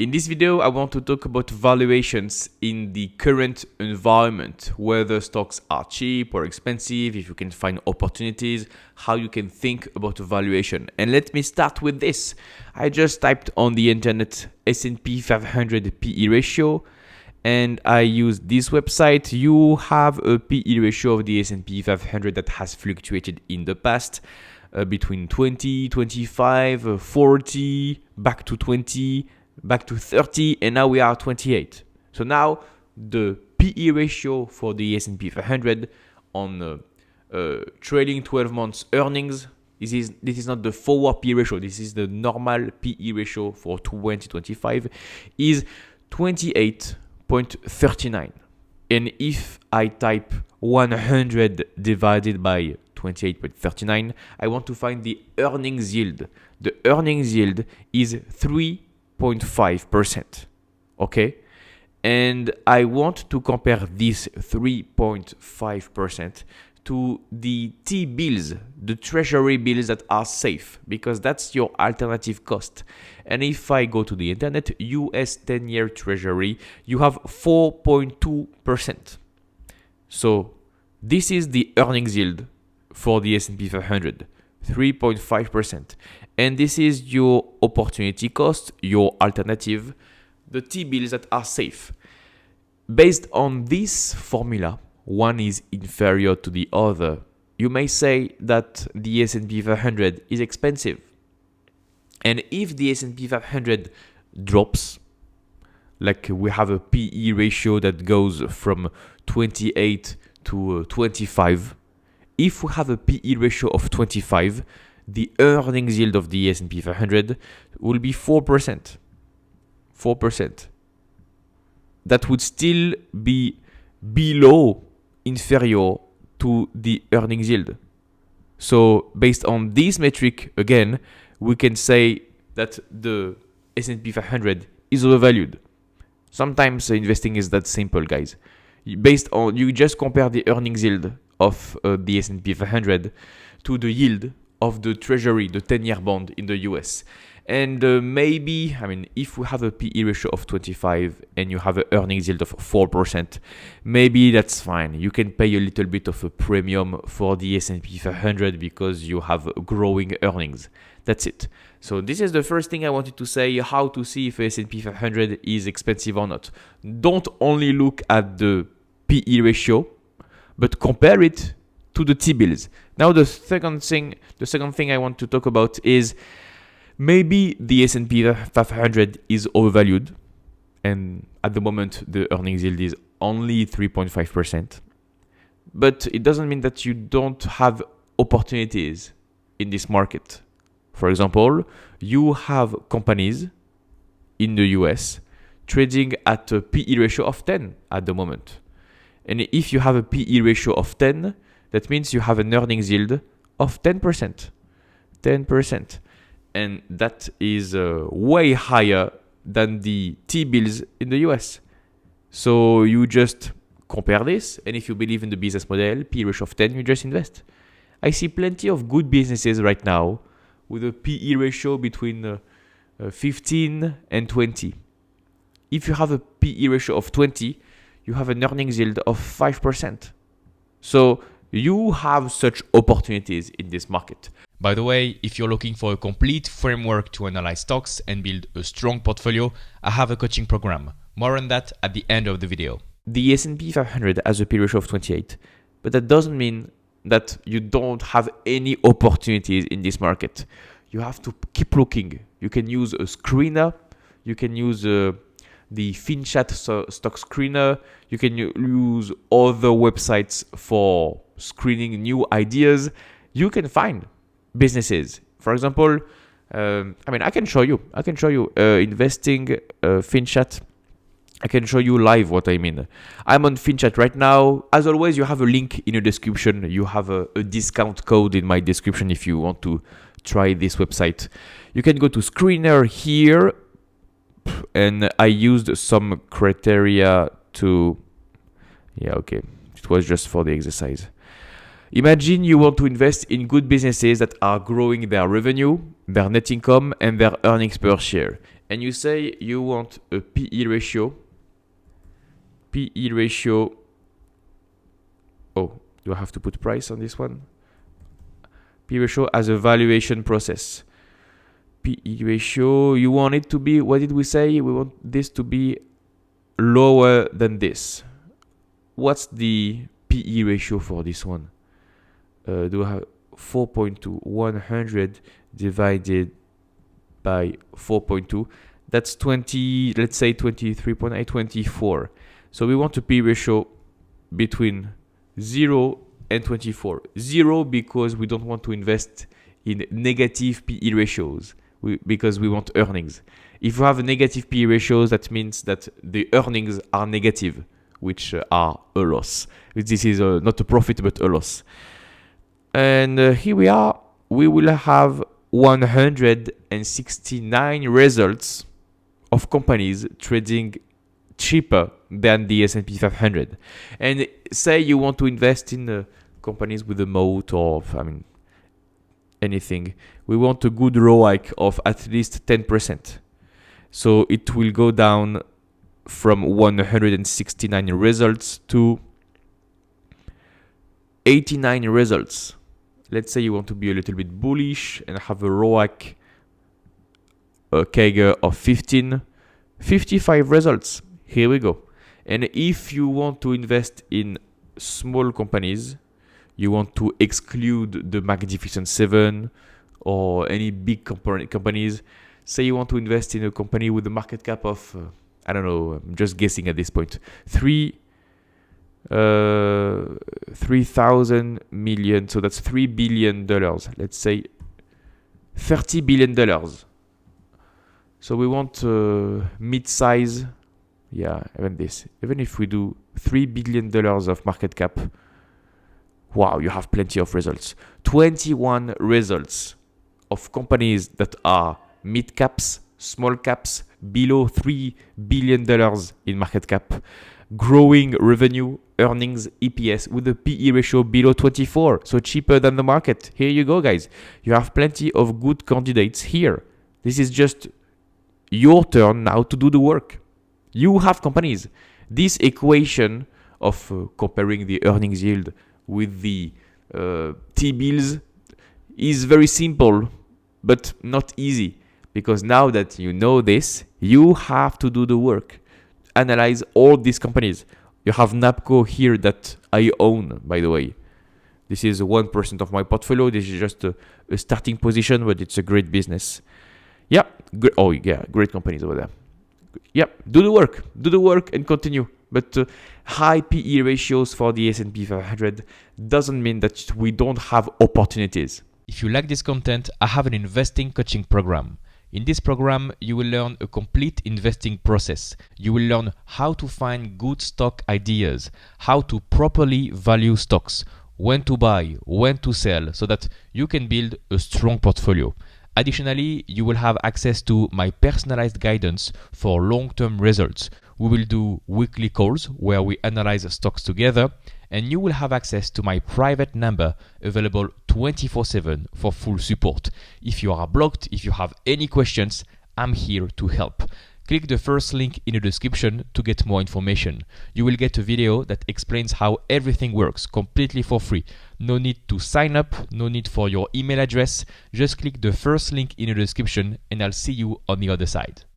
In this video, I want to talk about valuations in the current environment, whether stocks are cheap or expensive, if you can find opportunities, how you can think about a valuation. And let me start with this. I just typed on the internet S&P 500 PE ratio, and I used this website. You have a PE ratio of the S&P 500 that has fluctuated in the past between 20, 25, 40, back to 20, back to 30, and now we are 28. So now the PE ratio for the S&P 500 on trailing 12 months earnings, this is not the forward PE ratio, this is the normal PE ratio for 2025, is 28.39. And if I type 100 divided by 28.39, I want to find the earnings yield. The earnings yield is 3.5%. Okay? And I want to compare this 3.5% to the T-bills, the treasury bills that are safe, because that's your alternative cost. And if I go to the internet, US 10-year treasury, you have 4.2%. So this is the earnings yield for the S&P 500, 3.5%. And this is your opportunity cost, your alternative, the T-bills that are safe. Based on this formula, one is inferior to the other. You may say that the S&P 500 is expensive. And if the S&P 500 drops, like we have a PE ratio that goes from 28 to 25, if we have a PE ratio of 25, the earnings yield of the S&P 500 will be 4%. 4%. That would still be below, inferior to the earnings yield. So based on this metric, again, we can say that the S&P 500 is overvalued. Sometimes investing is that simple, guys. Based on, you just compare the earnings yield of the S&P 500 to the yield of the treasury, the 10-year bond in the US. And maybe, if we have a PE ratio of 25 and you have an earnings yield of 4%, maybe that's fine. You can pay a little bit of a premium for the S&P 500 because you have growing earnings. That's it. So this is the first thing I wanted to say, how to see if S&P 500 is expensive or not. Don't only look at the PE ratio, but compare it to the T-bills. Now the second thing I want to talk about is maybe the S&P 500 is overvalued, and at the moment the earnings yield is only 3.5%. But it doesn't mean that you don't have opportunities in this market. For example, you have companies in the US trading at a PE ratio of 10 at the moment. And if you have a PE ratio of 10, that means you have an earnings yield of 10%. 10%. And that is way higher than the T-bills in the US. So you just compare this, and if you believe in the business model, PE ratio of 10, you just invest. I see plenty of good businesses right now with a PE ratio between 15 and 20. If you have a PE ratio of 20, you have an earnings yield of 5%. So you have such opportunities in this market. By the way, if you're looking for a complete framework to analyze stocks and build a strong portfolio, I have a coaching program. More on that at the end of the video. The S&P 500 has a PE ratio of 28, but that doesn't mean that you don't have any opportunities in this market. You have to keep looking. You can use a screener. You can use the FinChat stock screener. You can use other websites for screening new ideas. You can find businesses. For example, I can show you. Investing FinChat. I can show you live what I mean. I'm on FinChat right now. As always, you have a link in the description. You have a discount code in my description if you want to try this website. You can go to screener here, and I used some criteria to... Yeah, okay. It was just for the exercise. Imagine you want to invest in good businesses that are growing their revenue, their net income, and their earnings per share. and you say you want a PE ratio. Oh, do I have to put price on this one? PE ratio as a valuation process. PE ratio, you want it to be, what did we say? We want this to be lower than this. What's the PE ratio for this one? Do I have 4.2? 100 divided by 4.2. That's 20, let's say 23.8, 24. So we want a PE ratio between 0 and 24. 0 because we don't want to invest in negative PE ratios because we want earnings. If you have negative PE ratios, that means that the earnings are negative, which are a loss. This is not a profit, but a loss. And here we are. We will have 169 results of companies trading cheaper than the S&P 500. And say you want to invest in companies with a moat or, anything. We want a good ROIC of at least 10%. So it will go down from 169 results to 89 results. Let's say you want to be a little bit bullish and have a ROIC, a CAGR of 55 results. Here we go. And if you want to invest in small companies, you want to exclude the Magnificent Seven or any big companies. Say you want to invest in a company with a market cap of, I don't know, I'm just guessing at this point, 3,000 million. So that's $3 billion. Let's say $30 billion. So we want mid-size. Yeah, even this. Even if we do $3 billion of market cap, wow, you have plenty of results. 21 results of companies that are mid caps, small caps, below $3 billion in market cap, growing revenue, earnings, EPS with a PE ratio below 24, so cheaper than the market. Here you go, guys. You have plenty of good candidates here. This is just your turn now to do the work. You have companies. This equation of comparing the earnings yield with the T-bills is very simple, but not easy. Because now that you know this, you have to do the work. Analyze all these companies. You have NAPCO here that I own, by the way. This is 1% of my portfolio. This is just a starting position, but it's a great business. Yeah. Great companies over there. Yeah, do the work and continue. But high PE ratios for the S&P 500 doesn't mean that we don't have opportunities. If you like this content, I have an investing coaching program. In this program, you will learn a complete investing process. You will learn how to find good stock ideas, how to properly value stocks, when to buy, when to sell, so that you can build a strong portfolio. Additionally, you will have access to my personalized guidance for long-term results. We will do weekly calls where we analyze stocks together, and you will have access to my private number available 24/7 for full support. If you are blocked, if you have any questions, I'm here to help. Click the first link in the description to get more information. You will get a video that explains how everything works completely for free. No need to sign up, no need for your email address. Just click the first link in the description and I'll see you on the other side.